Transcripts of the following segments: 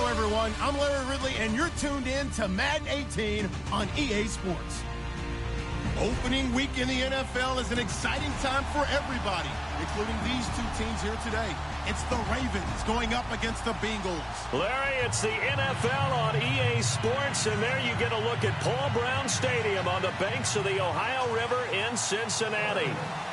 everyone. I'm Larry Ridley, and you're tuned in to Madden 18 on EA Sports. Opening week in the NFL is an exciting time for everybody, including these two teams here today. It's the Ravens going up against the Bengals. Larry, it's the NFL on EA Sports, and there you get a look at Paul Brown Stadium on the banks of the Ohio River in Cincinnati.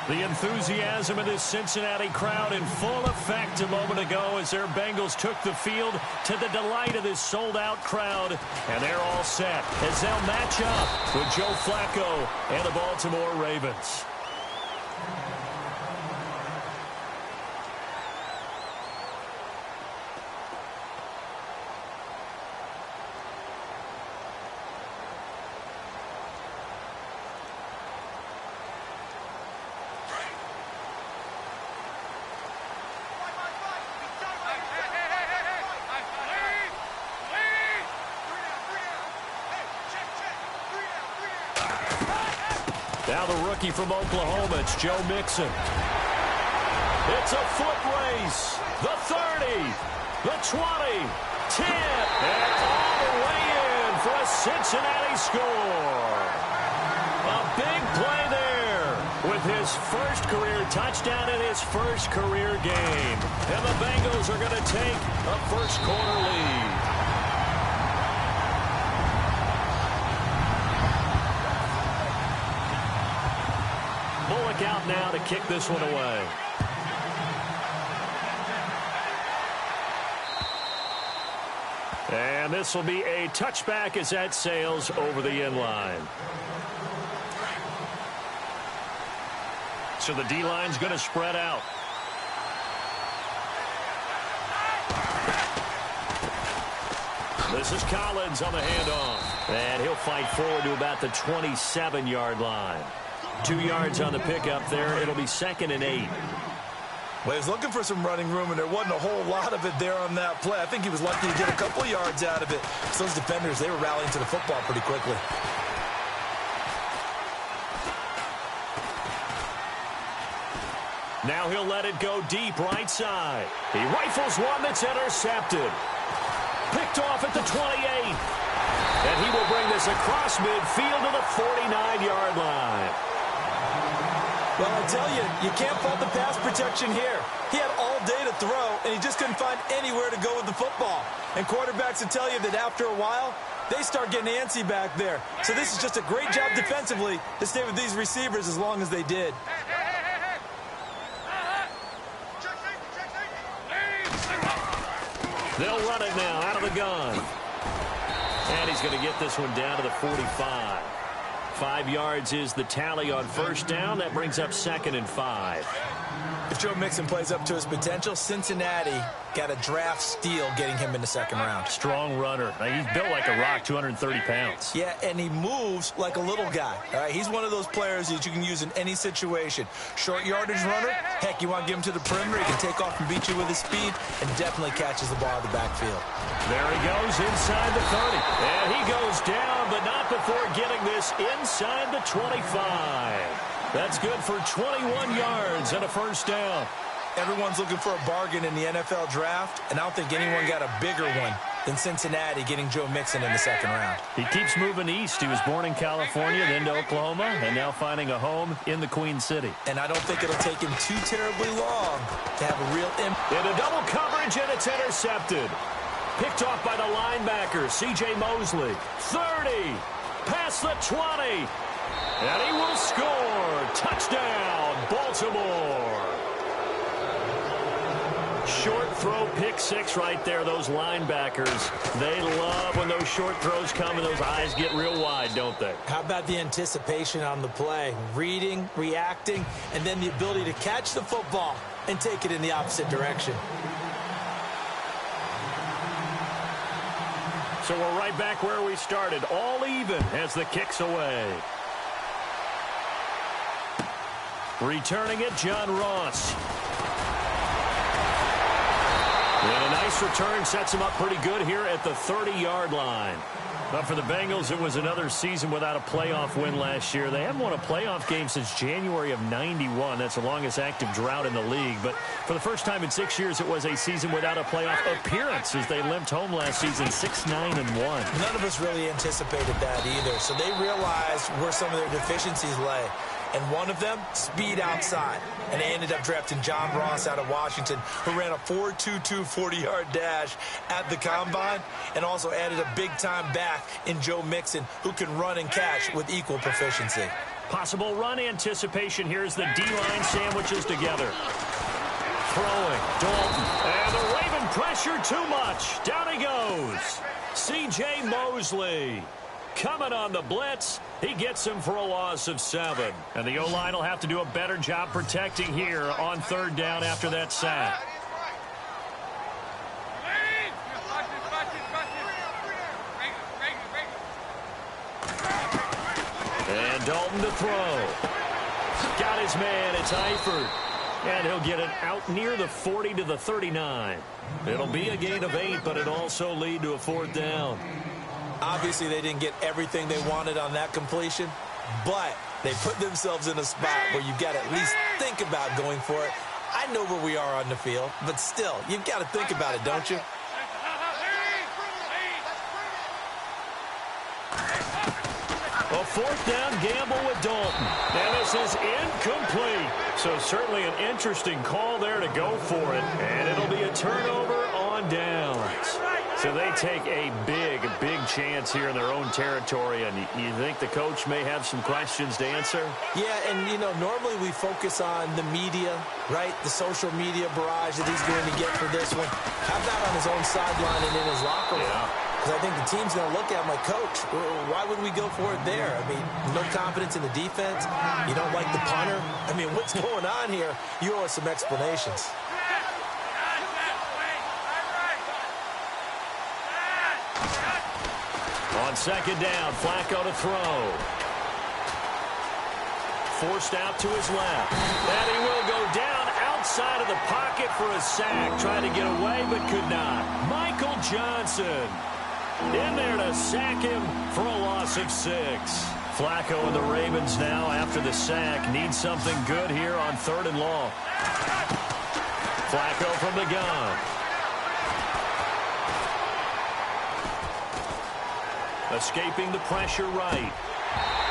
The enthusiasm of this Cincinnati crowd in full effect a moment ago as their Bengals took the field to the delight of this sold-out crowd. And they're all set as they'll match up with Joe Flacco and the Baltimore Ravens. Now the rookie from Oklahoma, it's Joe Mixon. It's a foot race. The 30, the 20, 10, and all the way in for a Cincinnati score. A big play there with his first career touchdown in his first career game. And the Bengals are going to take a first quarter lead. Out now to kick this one away. And this will be a touchback as that sails over the end line. So the D-line's going to spread out. This is Collins on the handoff. And he'll fight forward to about the 27-yard line. 2 yards on the pickup there. It'll be 2nd and 8. Well, he was looking for some running room, and there wasn't a whole lot of it there on that play. I think he was lucky to get a couple of yards out of it. So those defenders, they were rallying to the football pretty quickly. Now he'll let it go deep right side. He rifles one that's intercepted. Picked off at the 28. And he will bring this across midfield to the 49-yard line. Well, I tell you, you can't fault the pass protection here. He had all day to throw, and he just couldn't find anywhere to go with the football. And quarterbacks will tell you that after a while, they start getting antsy back there. So this is just a great job defensively to stay with these receivers as long as they did. They'll run it now out of the gun. And he's going to get this one down to the 45. 5 yards is the tally on first down. That brings up 2nd and 5. If Joe Mixon plays up to his potential, Cincinnati got a draft steal getting him in the 2nd round. Strong runner. Now, he's built like a rock, 230 pounds. Yeah, and he moves like a little guy. All right, he's one of those players that you can use in any situation. Short yardage runner, heck, you want to give him to the perimeter, he can take off and beat you with his speed, and definitely catches the ball out of the backfield. There he goes inside the 30. And he goes down, but not before getting this inside the 25. That's good for 21 yards and a first down. Everyone's looking for a bargain in the NFL draft, and I don't think anyone got a bigger one than Cincinnati getting Joe Mixon in the 2nd round. He keeps moving east. He was born in California, then to Oklahoma, and now finding a home in the Queen City. And I don't think it'll take him too terribly long to have a real impact. In a double coverage, and it's intercepted. Picked off by the linebacker, C.J. Mosley. 30, past the 20. And he will score. Touchdown, Baltimore. Short throw, pick 6 right there. Those linebackers, they love when those short throws come and those eyes get real wide, don't they? How about the anticipation on the play? Reading, reacting, and then the ability to catch the football and take it in the opposite direction. So we're right back where we started. All even as the kick's away. Returning it, John Ross. And a Nice return, sets him up pretty good here at the 30-yard line. But for the Bengals, it was another season without a playoff win last year. They haven't won a playoff game since January of '91. That's the longest active drought in the league. But for the first time in 6 years, it was a season without a playoff appearance as they limped home last season 6-9-1. None of us really anticipated that either. So they realized where some of their deficiencies lay. And one of them, speed outside. And they ended up drafting John Ross out of Washington, who ran a 4.22 40-yard dash at the Combine, and also added a big-time back in Joe Mixon, who can run and catch with equal proficiency. Possible run anticipation here as the D-line sandwiches together. Throwing, Dalton, and the Raven pressure too much. Down he goes. C.J. Mosley coming on the blitz. He gets him for a loss of 7. And the O-line will have to do a better job protecting here on third down after that sack. And Dalton to throw. Got his man. It's Eifert. And he'll get it out near the 40 to the 39. It'll be a gain of 8, but it'll also lead to a fourth down. Obviously, they didn't get everything they wanted on that completion, but they put themselves in a spot where you've got to at least think about going for it. I know where we are on the field, but still, you've got to think about it, don't you? A fourth down gamble with Dalton. And this is incomplete. So certainly an interesting call there to go for it. And it'll be a turnover on downs. So they take a big chance here in their own territory. And you think the coach may have some questions to answer? Yeah, and, you know, normally we focus on the media, right? The social media barrage that he's going to get for this one. How about on his own sideline and in his locker room? Yeah. Because I think the team's going to look at him like, Coach, why would we go for it there? I mean, no confidence in the defense. You don't like the punter. I mean, what's going on here? You owe us some explanations. On second down, Flacco to throw. Forced out to his left. And he will go down outside of the pocket for a sack. Trying to get away, but could not. Michael Johnson in there to sack him for a loss of 6. Flacco and the Ravens now, after the sack, need something good here on third and long. Flacco from the gun. Escaping the pressure right.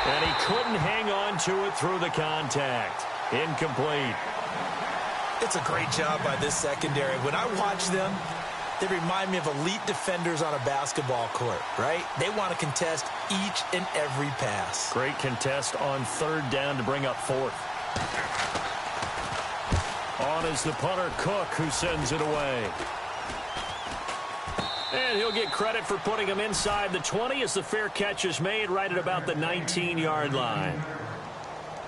And he couldn't hang on to it through the contact. Incomplete. It's a great job by this secondary. When I watch them, they remind me of elite defenders on a basketball court, right? They want to contest each and every pass. Great contest on third down to bring up fourth. On is the punter, Cook, who sends it away. And he'll get credit for putting him inside the 20 as the fair catch is made right at about the 19-yard line.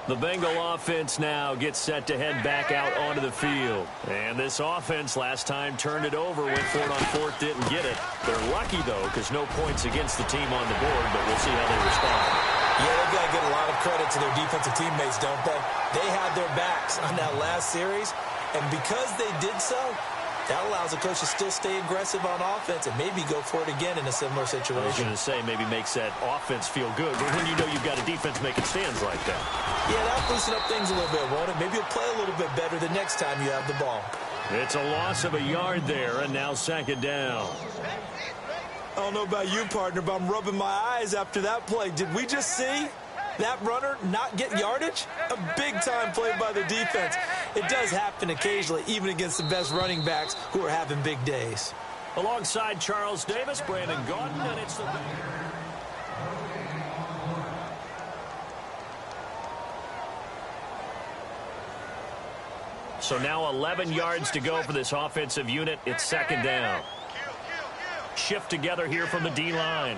The Bengal offense now gets set to head back out onto the field. And this offense last time turned it over, went for it on fourth, didn't get it. They're lucky, though, because no points against the team on the board, but we'll see how they respond. Yeah, they've got to get a lot of credit to their defensive teammates, don't they? They had their backs on that last series, and because they did so, that allows the coach to still stay aggressive on offense and maybe go for it again in a similar situation. I was going to say maybe makes that offense feel good, but when you know you've got a defense making stands like that. Yeah, that'll loosen up things a little bit, won't it? Maybe you'll play a little bit better the next time you have the ball. It's a loss of a yard there, and now second down. I don't know about you, partner, but I'm rubbing my eyes after that play. Did we just see that runner not get yardage? A big-time play by the defense. It does happen occasionally, even against the best running backs who are having big days. Alongside Charles Davis, Brandon Gaudin, and it's the... So now 11 yards to go for this offensive unit. It's second down. Shift together here from the D-line.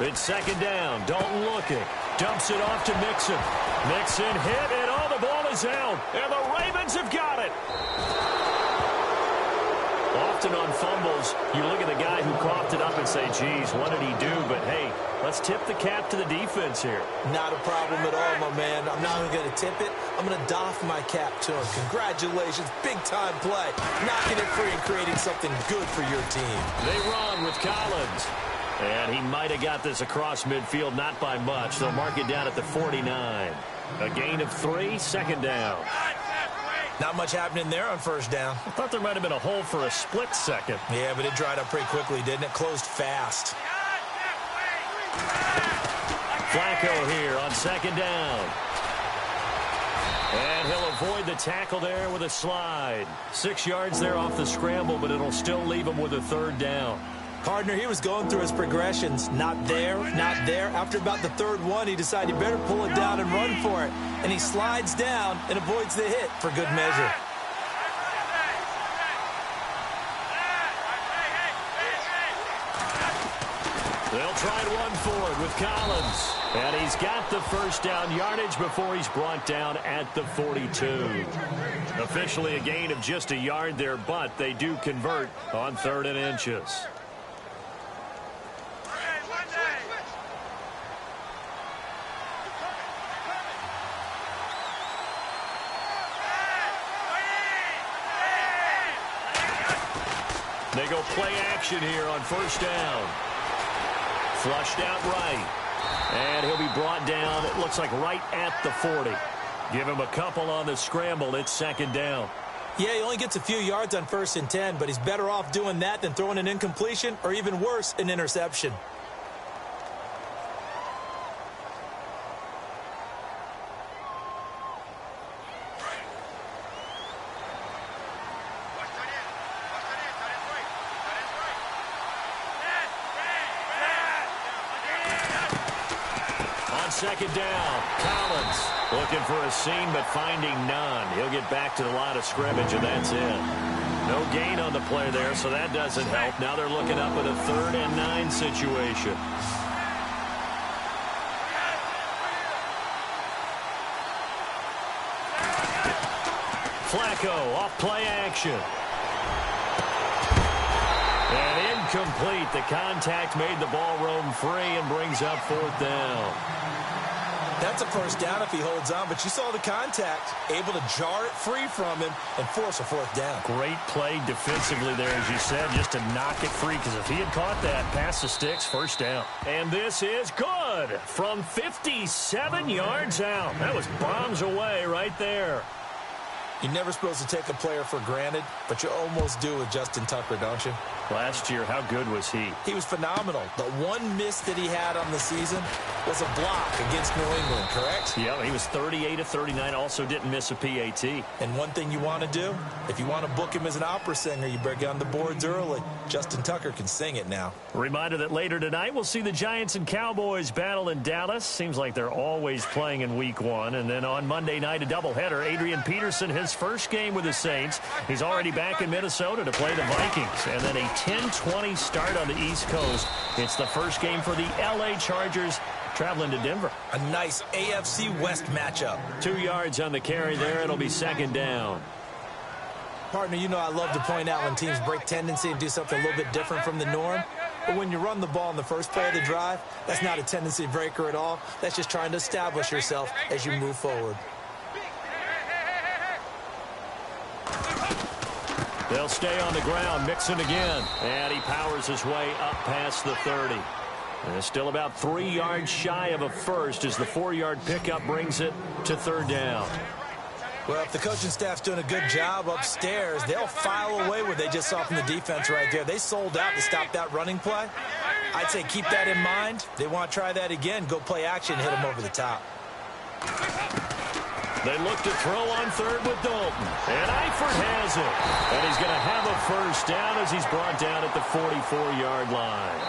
It's second down. Dalton looking. Dumps it off to Mixon. Mixon hit, and all the ball is out. And the Ravens have got it. Often on fumbles, you look at the guy who coughed it up and say, geez, what did he do? But, hey, Let's tip the cap to the defense here. Not a problem at all, my man. I'm not even going to tip it. I'm going to doff my cap to him. Congratulations. Big-time play. Knocking it free and creating something good for your team. They run with Collins. And he might have got this across midfield, not by much. They'll mark it down at the 49. A gain of 3, second down. Not much happening there on first down. I thought there might have been a hole for a split second. Yeah, but it dried up pretty quickly, didn't it? Closed fast. Flacco here on second down. And he'll avoid the tackle there with a slide. 6 yards there off the scramble, but it'll still leave him with a third down. Partner, he was going through his progressions. Not there, not there. After about the third one, he decided he better pull it down and run for it. And he slides down and avoids the hit for good measure. They'll try and run for it with Collins. And he's got the first down yardage before he's brought down at the 42. Officially a gain of just a yard there, but they do convert on 3rd and inches. They go play action here on first down. Flushed out right. And he'll be brought down, it looks like right at the 40. Give him a couple on the scramble. It's second down. Yeah, he only gets a few yards on 1st and 10, but he's better off doing that than throwing an incompletion or even worse, an interception. Second down, Collins looking for a seam but finding none. He'll get back to the line of scrimmage, and that's it. No gain on the play there, so that doesn't help. Now they're looking up at a 3rd and 9 situation. Flacco off play action. And incomplete. The contact made the ball roam free and brings up 4th down. That's a first down if he holds on, but you saw the contact, able to jar it free from him and force a 4th down. Great play defensively there, as you said, just to knock it free, because if he had caught that, pass the sticks, first down. And this is good from 57 yards out. That was bombs away right there. You're never supposed to take a player for granted, but you almost do with Justin Tucker, don't you? Last year, how good was he? He was phenomenal. The one miss that he had on the season was a block against New England, correct? Yeah, he was 38 of 39, also didn't miss a PAT. And one thing you want to do, if you want to book him as an opera singer, you better get on the boards early. Justin Tucker can sing it now. A reminder that later tonight, we'll see the Giants and Cowboys battle in Dallas. Seems like they're always playing in Week 1. And then on Monday night, a doubleheader. Adrian Peterson, his first game with the Saints. He's already back in Minnesota to play the Vikings. And then a 10-20 start on the East Coast. It's the first game for the L.A. Chargers traveling to Denver. A nice AFC West matchup. 2 yards on the carry there. It'll be second down. Partner, you know I love to point out when teams break tendency and do something a little bit different from the norm. But when you run the ball in the first play of the drive, that's not a tendency breaker at all. That's just trying to establish yourself as you move forward. They'll stay on the ground. Mixon again. And he powers his way up past the 30. And it's still about 3 yards shy of a first as the 4-yard pickup brings it to third down. Well, if the coaching staff's doing a good job upstairs, they'll file away what they just saw from the defense right there. They sold out to stop that running play. I'd say keep that in mind. They want to try that again. Go play action, hit them over the top. They look to throw on third with Dalton. And Eifert has it. And he's going to have a first down as he's brought down at the 44-yard line.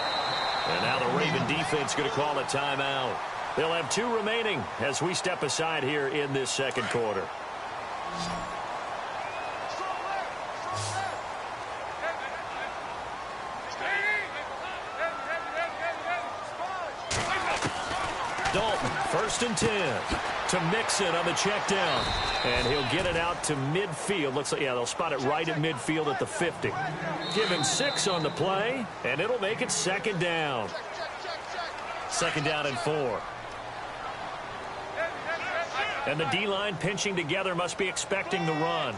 And now the Raven defense going to call a timeout. They'll have 2 remaining as we step aside here in this second quarter. Dalton, 1st and 10. To Mixon on the check down. And he'll get it out to midfield. Looks like, yeah, they'll spot it right at midfield at the 50. Give him 6 on the play, and it'll make it second down. Second down and 4. And the D-line pinching together must be expecting the run.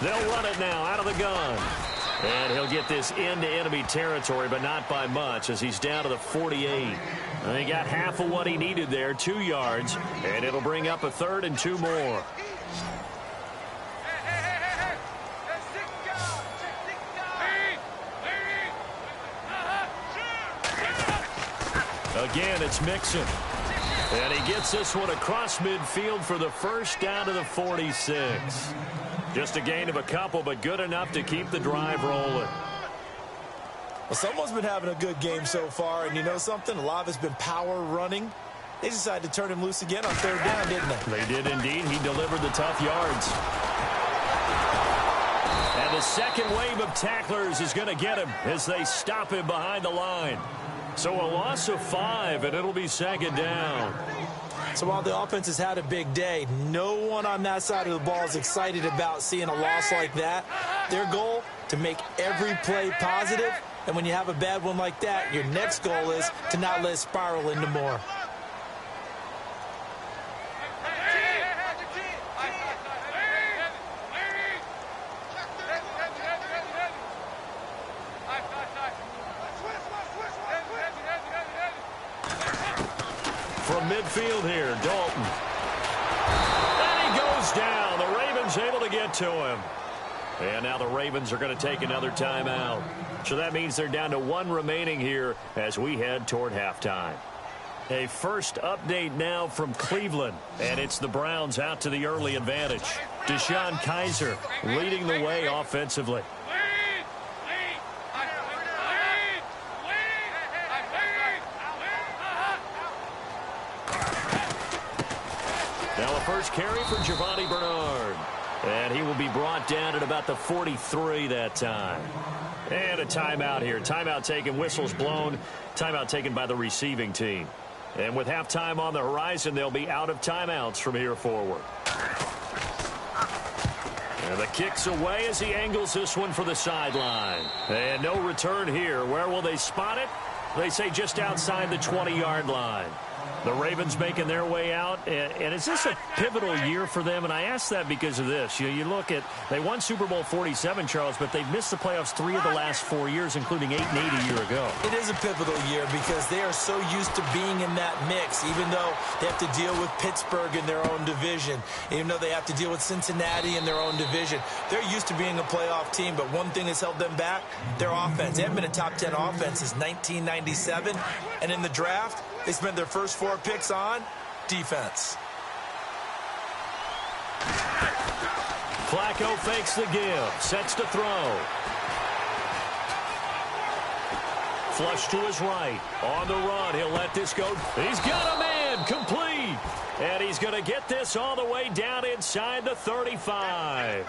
They'll run it now out of the gun. And he'll get this into enemy territory, but not by much as he's down to the 48. And he got half of what he needed there, 2 yards, and it'll bring up a 3rd and 2 more. Again, it's Mixon. And he gets this one across midfield for the first down to the 46. Just a gain of a couple, but good enough to keep the drive rolling. Well, someone's been having a good game so far, and you know something? A lot of it's been power running. They decided to turn him loose again on 3rd down, didn't they? They did indeed. He delivered the tough yards. And the second wave of tacklers is going to get him as they stop him behind the line. So a loss of 5, and it'll be 2nd down. So while the offense has had a big day, no one on that side of the ball is excited about seeing a loss like that. Their goal, to make every play positive. And when you have a bad one like that, your next goal is to not let it spiral into more. From midfield here, Dalton. And he goes down. The Ravens able to get to him. And now the Ravens are going to take another timeout. So that means they're down to 1 remaining here as we head toward halftime. A first update now from Cleveland. And it's the Browns out to the early advantage. Deshaun Kaiser leading the way offensively. Now a first carry for Giovanni Bernard. And he will be brought down at about the 43 that time. And a timeout here. Timeout taken, whistles blown. Timeout taken by the receiving team. And with halftime on the horizon, they'll be out of timeouts from here forward. And the kick's away as he angles this one for the sideline. And no return here. Where will they spot it? They say just outside the 20-yard line. The Ravens making their way out. And is this a pivotal year for them? And I ask that because of this. You look at, they won Super Bowl 47, Charles, but they've missed the playoffs 3 of the last 4 years, including 8 and 8 a year ago. It is a pivotal year because they are so used to being in that mix, even though they have to deal with Pittsburgh in their own division, even though they have to deal with Cincinnati in their own division. They're used to being a playoff team, but one thing has held them back, their offense. They haven't been a top 10 offense since 1997, and in the draft, they spent their first 4 picks on defense. Flacco fakes the give, sets to throw. Flush to his right, on the run, he'll let this go. He's got a man, complete. And he's going to get this all the way down inside the 35.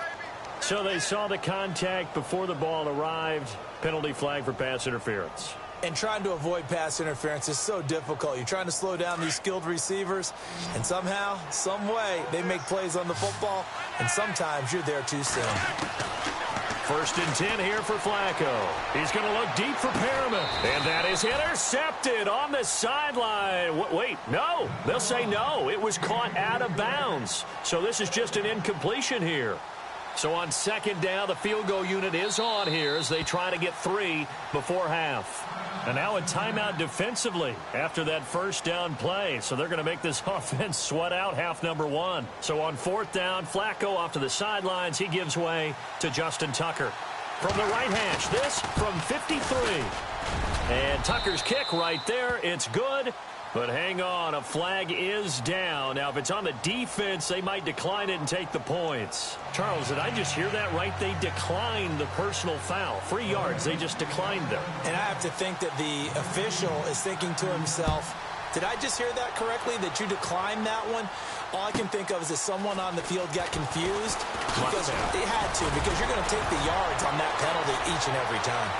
So they saw the contact before the ball arrived. Penalty flag for pass interference. And trying to avoid pass interference is so difficult. You're trying to slow down these skilled receivers, and somehow, some way, they make plays on the football, and sometimes you're there too soon. First and 10 here for Flacco. He's going to look deep for Perriman. And that is intercepted on the sideline. Wait, no. They'll say no. It was caught out of bounds. So this is just an incompletion here. So on second down, the field goal unit is on here as they try to get 3 before half. And now a timeout defensively after that first down play. So they're going to make this offense sweat out half number 1. So on 4th down, Flacco off to the sidelines. He gives way to Justin Tucker. From the right hash, this from 53. And Tucker's kick right there. It's good. But hang on, a flag is down. Now, if it's on the defense, they might decline it and take the points. Charles, did I just hear that right? They declined the personal foul. 3 yards, they just declined them. And I have to think that the official is thinking to himself, did I just hear that correctly, that you declined that one? All I can think of is that someone on the field got confused. Because they had to, because you're going to take the yards on that penalty each and every time.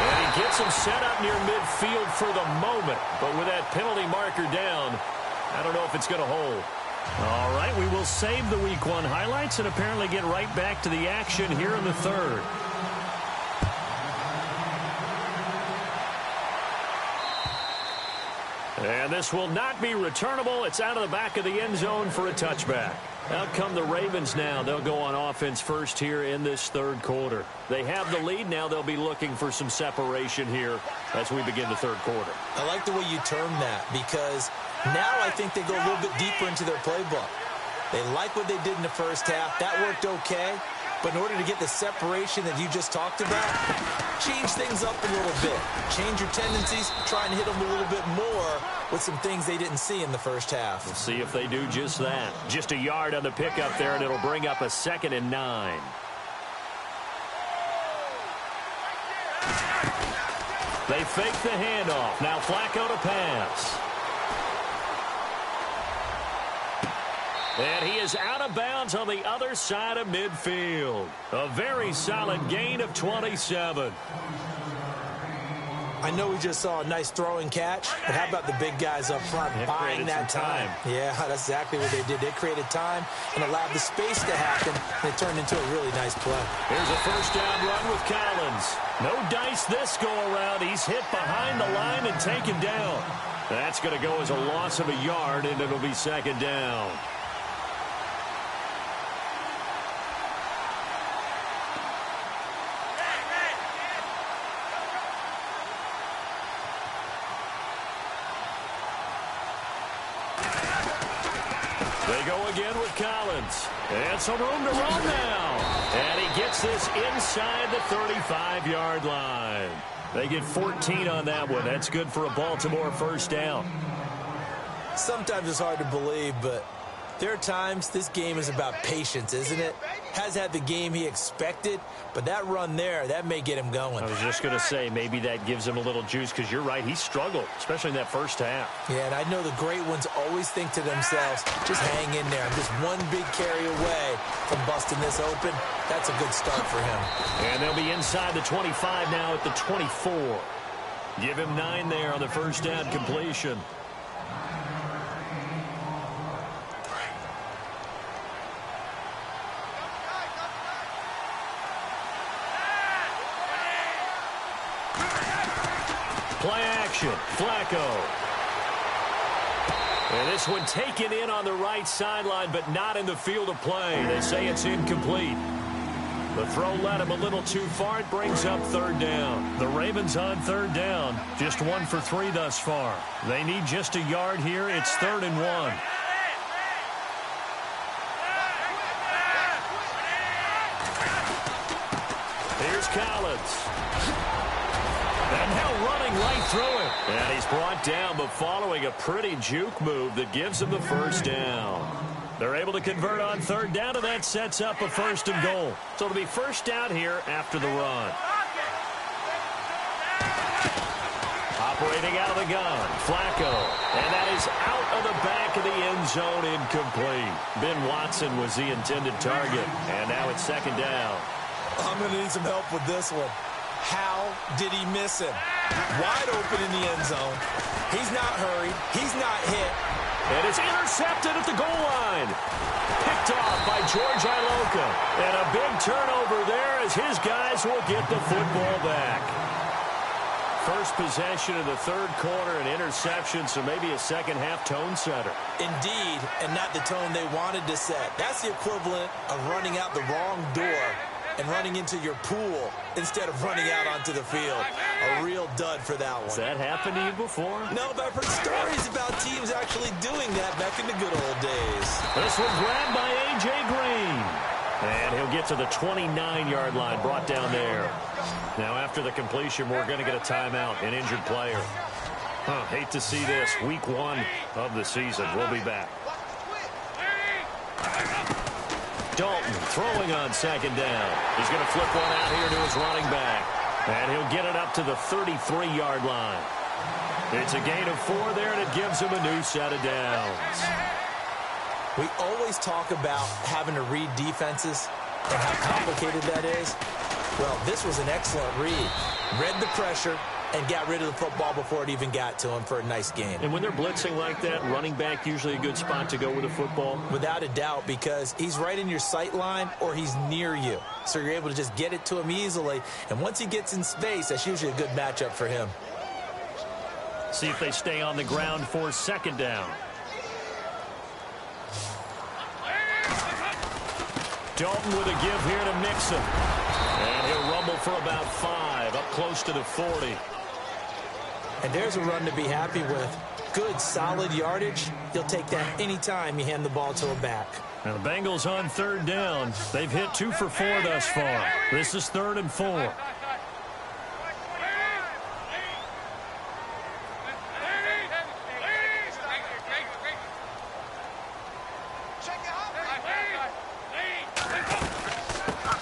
And he gets him set up near midfield for the moment. But with that penalty marker down, I don't know if it's going to hold. All right, we will save the Week 1 highlights and apparently get right back to the action here in the 3rd. And this will not be returnable. It's out of the back of the end zone for a touchback. Out come the Ravens now. They'll go on offense first here in this third quarter. They have the lead. Now they'll be looking for some separation here as we begin the third quarter. I like the way you term that because now I think they go a little bit deeper into their playbook. They like what they did in the first half. That worked okay. But in order to get the separation that you just talked about, change things up a little bit. Change your tendencies, try and hit them a little bit more with some things they didn't see in the first half. We'll see if they do just that. Just a yard on the pickup there, and it'll bring up a 2nd and 9. They fake the handoff. Now Flacco to pass. And he is out of bounds on the other side of midfield. A very solid gain of 27. I know we just saw a nice throwing catch, but how about the big guys up front buying that time? Yeah, that's exactly what they did. They created time and allowed the space to happen, and it turned into a really nice play. Here's a first down run with Collins. No dice this go-around. He's hit behind the line and taken down. That's going to go as a loss of a yard, and it'll be 2nd down. They go again with Collins. And some room to run now. And he gets this inside the 35-yard line. They get 14 on that one. That's good for a Baltimore first down. Sometimes it's hard to believe, but there are times this game is about patience, isn't it? Has had the game he expected, but that run there, that may get him going. I was just going to say, maybe that gives him a little juice because you're right, he struggled, especially in that first half. Yeah, and I know the great ones always think to themselves, just hang in there. I'm just one big carry away from busting this open. That's a good start for him. And they'll be inside the 25 now at the 24. Give him 9 there on the first down completion. Play action, Flacco. And this one taken in on the right sideline, but not in the field of play. They say it's incomplete. The throw led him a little too far. It brings up 3rd down. The Ravens on 3rd down. Just 1 for 3 thus far. They need just a yard here. It's 3rd and 1. Here's Collins. And now running right through him. And he's brought down, but following a pretty juke move that gives him the first down. They're able to convert on 3rd down, and that sets up a 1st and goal. So it'll be first down here after the run. Operating out of the gun, Flacco. And that is out of the back of the end zone, incomplete. Ben Watson was the intended target. And now it's 2nd down. I'm going to need some help with this one. How did he miss him? Wide open in the end zone. He's not hurried. He's not hit. And it's intercepted at the goal line. Picked off by George Iloka. And a big turnover there as his guys will get the football back. First possession of the third quarter, an interception, so maybe a second-half tone setter. Indeed, and not the tone they wanted to set. That's the equivalent of running out the wrong door and running into your pool instead of running out onto the field. A real dud for that one. Has that happened to you before? No, but I've heard stories about teams actually doing that back in the good old days. This one grabbed by A.J. Green. And he'll get to the 29-yard line, brought down there. Now, after the completion, we're going to get a timeout, an injured player. Hate to see this. Week 1 of the season. We'll be back. Dalton throwing on 2nd down. He's going to flip one out here to his running back. And he'll get it up to the 33-yard line. It's a gain of 4 there, and it gives him a new set of downs. We always talk about having to read defenses and how complicated that is. Well, this was an excellent read. Read the pressure and got rid of the football before it even got to him for a nice game. And when they're blitzing like that, running back usually a good spot to go with the football? Without a doubt, because he's right in your sight line or he's near you. So you're able to just get it to him easily. And once he gets in space, that's usually a good matchup for him. See if they stay on the ground for second down. Dalton with a give here to Mixon. And he'll rumble for about 5, up close to the 40. And there's a run to be happy with. Good, solid yardage. You'll take that anytime you hand the ball to a back. Now the Bengals on third down. They've hit 2 for 4 thus far. This is 3rd and 4.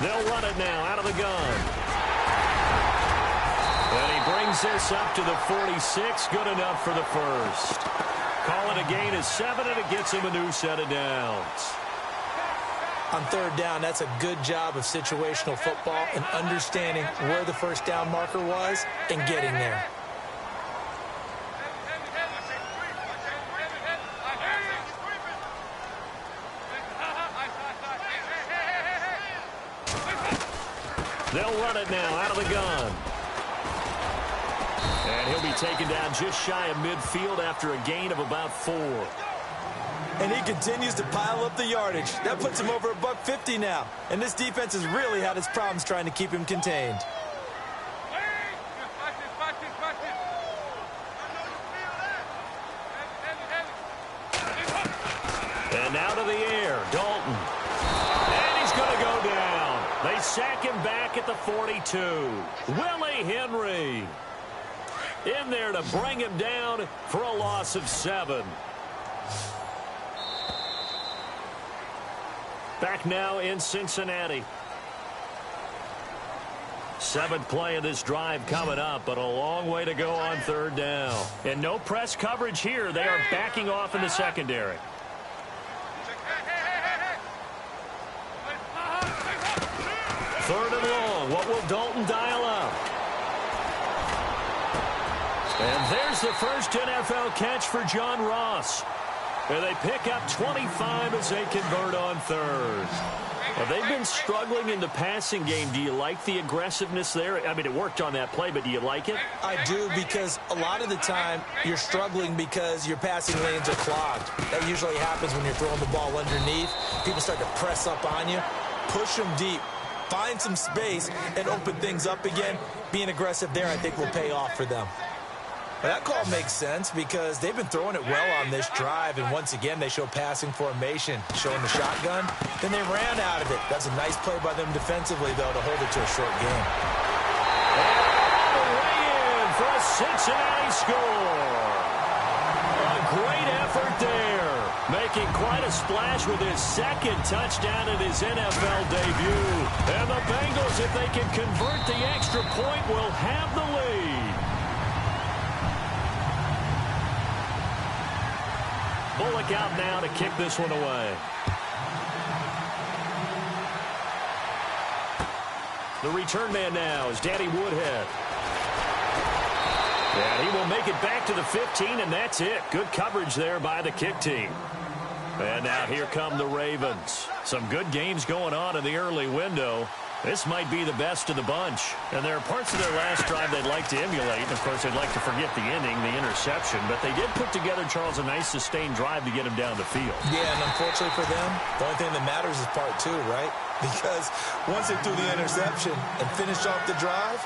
They'll run it now out of the gun. And he brings this up to the 46. Good enough for the first. Call it a gain of 7, and it gets him a new set of downs. On third down, that's a good job of situational football and understanding where the first down marker was and getting there. They'll run it now out of the gun. And he'll be taken down just shy of midfield after a gain of about 4. And he continues to pile up the yardage. That puts him over $150 now. And this defense has really had its problems trying to keep him contained. And now to the air, Dalton. And he's going to go down. They sack him back at the 42. Willie Henry in there to bring him down for a loss of 7. Back now in Cincinnati. 7th play of this drive coming up, but a long way to go on third down. And no press coverage here. They are backing off in the secondary. Third and long. What will Dalton dial up? And there's the first NFL catch for John Ross. And they pick up 25 as they convert on third. Well, they've been struggling in the passing game. Do you like the aggressiveness there? I mean, it worked on that play, but do you like it? I do, because a lot of the time you're struggling because your passing lanes are clogged. That usually happens when you're throwing the ball underneath. People start to press up on you. Push them deep. Find some space and open things up again. Being aggressive there, I think, will pay off for them. Well, that call makes sense because they've been throwing it well on this drive, and once again, they show passing formation, showing the shotgun. Then they ran out of it. That's a nice play by them defensively, though, to hold it to a short game. And way in for a Cincinnati score. A great effort there, making quite a splash with his 2nd touchdown in his NFL debut. And the Bengals, if they can convert the extra point, will have the lead. Bullock out now to kick this one away. The return man now is Danny Woodhead. And he will make it back to the 15, and that's it. Good coverage there by the kick team. And now here come the Ravens. Some good games going on in the early window. This might be the best of the bunch. And there are parts of their last drive they'd like to emulate. And, of course, they'd like to forget the inning, the interception. But they did put together, Charles, a nice sustained drive to get him down the field. Yeah, and unfortunately for them, the only thing that matters is part 2, right? Because once they threw the interception and finished off the drive,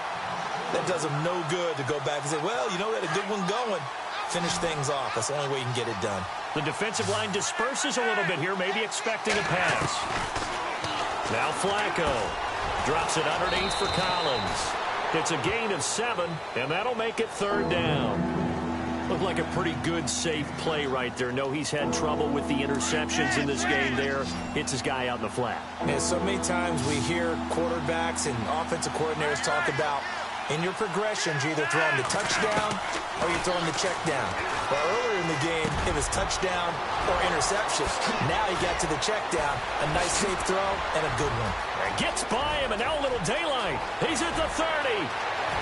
that does them no good to go back and say, well, you know, we had a good one going. Finish things off. That's the only way you can get it done. The defensive line disperses a little bit here, maybe expecting a pass. Now Flacco drops it underneath for Collins. It's a gain of 7, and that'll make it third down. Looked like a pretty good, safe play right there. No, he's had trouble with the interceptions in this game there. Hits his guy out in the flat. And so many times we hear quarterbacks and offensive coordinators talk about in your progressions, you're either throwing the touchdown or you're throwing the check down. Well, earlier in the game, it was touchdown or interception. Now he got to the check down. A nice safe throw and a good one. And gets by him, and now a little daylight. He's at the 30,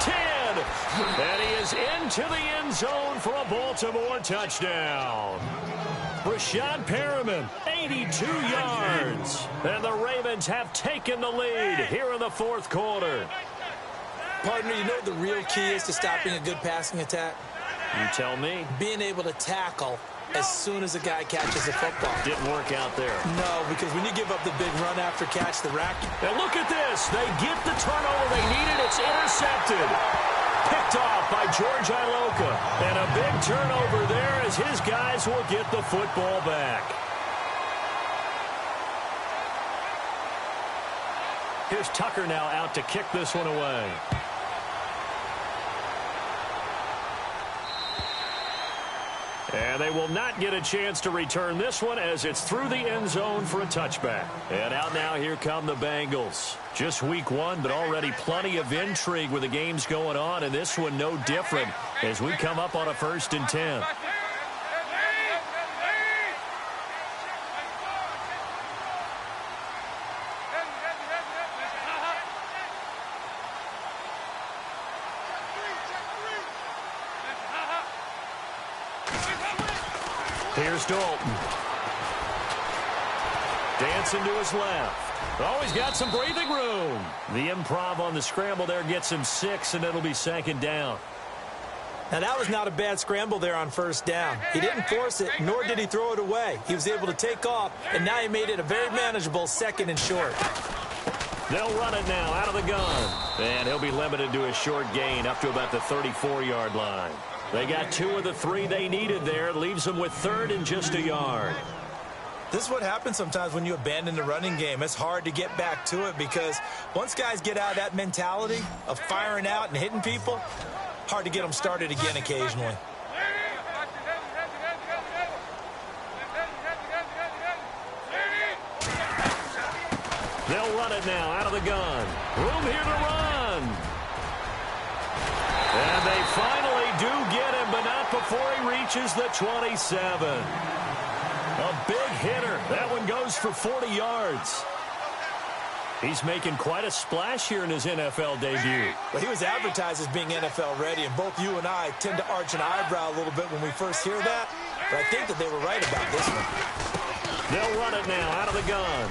10, and he is into the end zone for a Baltimore touchdown. Rashad Perriman, 82 yards. And the Ravens have taken the lead here in the 4th quarter. Partner, you know what the real key is to stopping a good passing attack? You tell me. Being able to tackle as soon as a guy catches a football. Didn't work out there. No, because when you give up the big run after catch, the rack. And look at this. They get the turnover they needed. It's intercepted. Picked off by George Iloka. And a big turnover there as his guys will get the football back. Here's Tucker now out to kick this one away. And they will not get a chance to return this one as it's through the end zone for a touchback. And out now, here come the Bengals. Just week one, but already plenty of intrigue with the games going on, and this one no different as we come up on a 1st and 10. Here's Dalton. Dancing to his left. Oh, he's got some breathing room. The improv on the scramble there gets him 6, and it'll be 2nd down. Now, that was not a bad scramble there on 1st down. He didn't force it, nor did he throw it away. He was able to take off, and now he made it a very manageable 2nd and short. They'll run it now out of the gun. And he'll be limited to a short gain up to about the 34-yard line. They got 2 of the 3 they needed there. Leaves them with 3rd and just a yard. This is what happens sometimes when you abandon the running game. It's hard to get back to it because once guys get out of that mentality of firing out and hitting people, hard to get them started again occasionally. They'll run it now out of the gun. Room here to run. And they finally do get him, but not before he reaches the 27. A big hitter. That one goes for 40 yards. He's making quite a splash here in his NFL debut. Well, he was advertised as being NFL ready, and both you and I tend to arch an eyebrow a little bit when we first hear that. But I think that they were right about this one. They'll run it now out of the gun.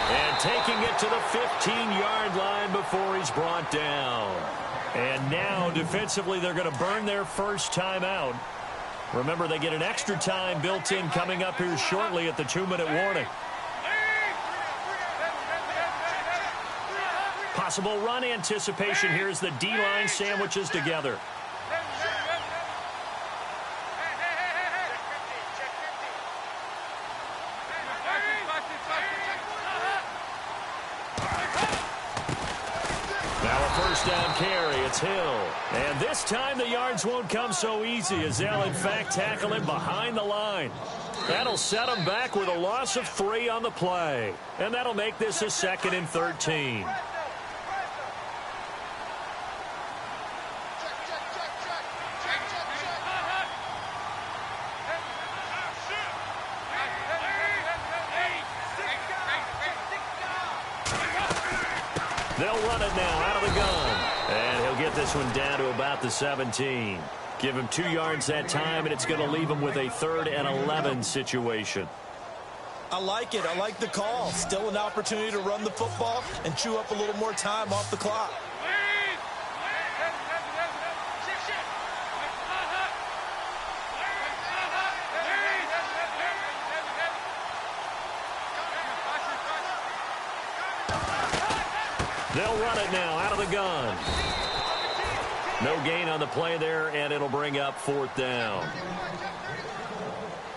And taking it to the 15-yard line before he's brought down. And now, defensively, they're going to burn their first timeout. Remember, they get an extra time built in coming up here shortly at the 2-minute warning. Possible run anticipation here as the D-line sandwiches together. Down carry, it's Hill. And this time the yards won't come so easy as they'll in fact tackle him behind the line. That'll set him back with a loss of 3 on the play. And that'll make this a 2nd and 13. They'll run it now out of the gun. And he'll get this one down to about the 17. Give him 2 yards that time, and it's going to leave him with a 3rd and 11 situation. I like it. I like the call. Still an opportunity to run the football and chew up a little more time off the clock. They'll run it now out of the gun. No gain on the play there, and it'll bring up 4th down.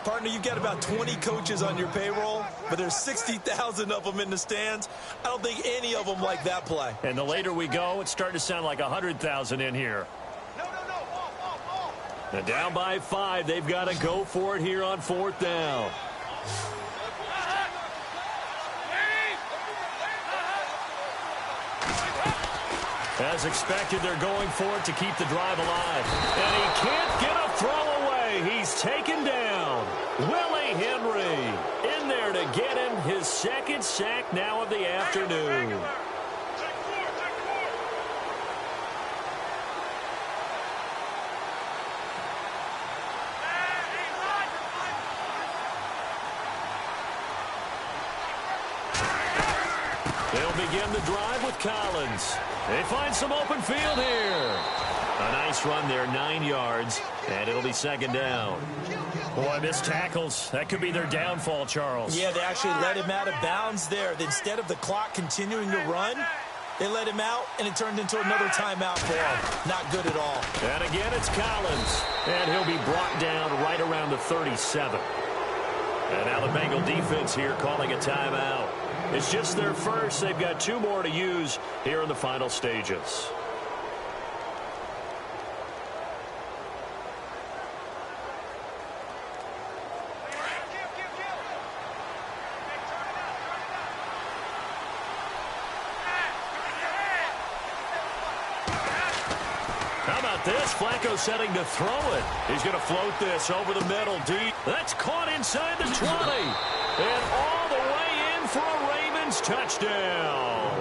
Partner, you've got about 20 coaches on your payroll, but there's 60,000 of them in the stands. I don't think any of them like that play. And the later we go, it's starting to sound like 100,000 in here. Now down by 5, they've got to go for it here on 4th down. As expected, they're going for it to keep the drive alive. And he can't get a throw away. He's taken down. Willie Henry in there to get him his 2nd sack now of the afternoon. They'll begin the drive with Collins. They find some open field here. A nice run there, 9 yards, and it'll be second down. Boy, missed tackles. That could be their downfall, Charles. Yeah, they actually let him out of bounds there. Instead of the clock continuing to run, they let him out, and it turned into another timeout for him. Not good at all. And again, it's Collins, and he'll be brought down right around the 37. And now the Bengal defense here calling a timeout. It's just their first. They've got 2 more to use here in the final stages. How about this? Flacco setting to throw it. He's going to float this over the middle deep. That's caught inside the 20. And all the way in for a Ravens touchdown.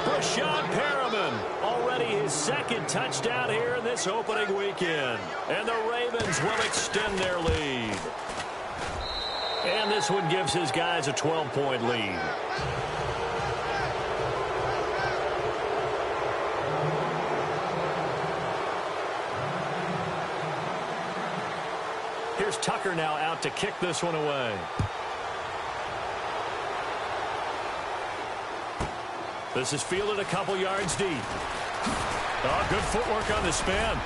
Rashad Perriman, already his second touchdown here in this opening weekend. And the Ravens will extend their lead. And this one gives his guys a 12-point lead. Here's Tucker now out to kick this one away. This is fielded a couple yards deep. Oh, good footwork on the spin.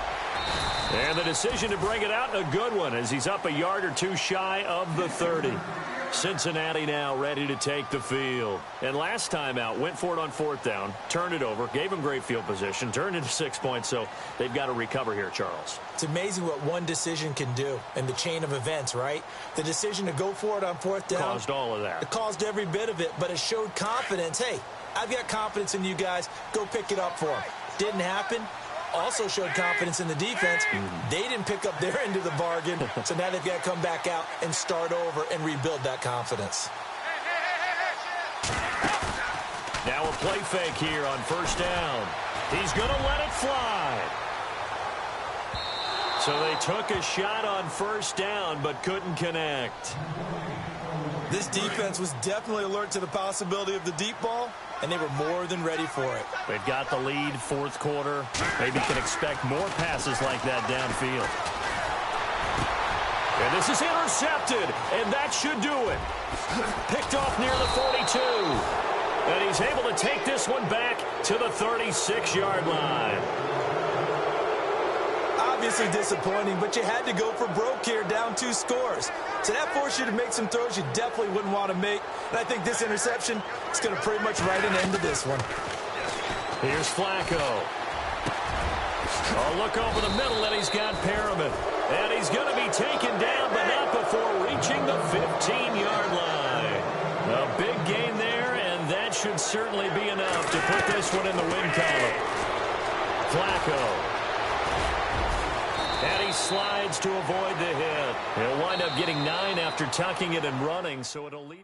And the decision to bring it out, a good one, as he's up a yard or 2 shy of the 30. Cincinnati now ready to take the field. And last time out, went for it on 4th down, turned it over, gave him great field position, turned into 6 points, so they've got to recover here, Charles. It's amazing what one decision can do in the chain of events, right? The decision to go for it on 4th down. Caused all of that. It caused every bit of it, but it showed confidence. Hey, I've got confidence in you guys. Go pick it up for them. Didn't happen. Also showed confidence in the defense. They didn't pick up their end of the bargain, so now they've got to come back out and start over and rebuild that confidence. Now a play fake here on 1st down. He's going to let it fly. So they took a shot on 1st down but couldn't connect. This defense was definitely alert to the possibility of the deep ball, and they were more than ready for it. They've got the lead, 4th quarter. Maybe can expect more passes like that downfield. And this is intercepted, and that should do it. Picked off near the 42. And he's able to take this one back to the 36-yard line. Obviously disappointing, but you had to go for broke here, down 2 scores. So that forced you to make some throws you definitely wouldn't want to make. And I think this interception is going to pretty much write an end to this one. Here's Flacco. Oh, look over the middle, and he's got Perriman. And he's going to be taken down, but not before reaching the 15-yard line. A big gain there, and that should certainly be enough to put this one in the win column. Flacco. And he slides to avoid the hit. He'll wind up getting 9 after tucking it and running, so it'll leave.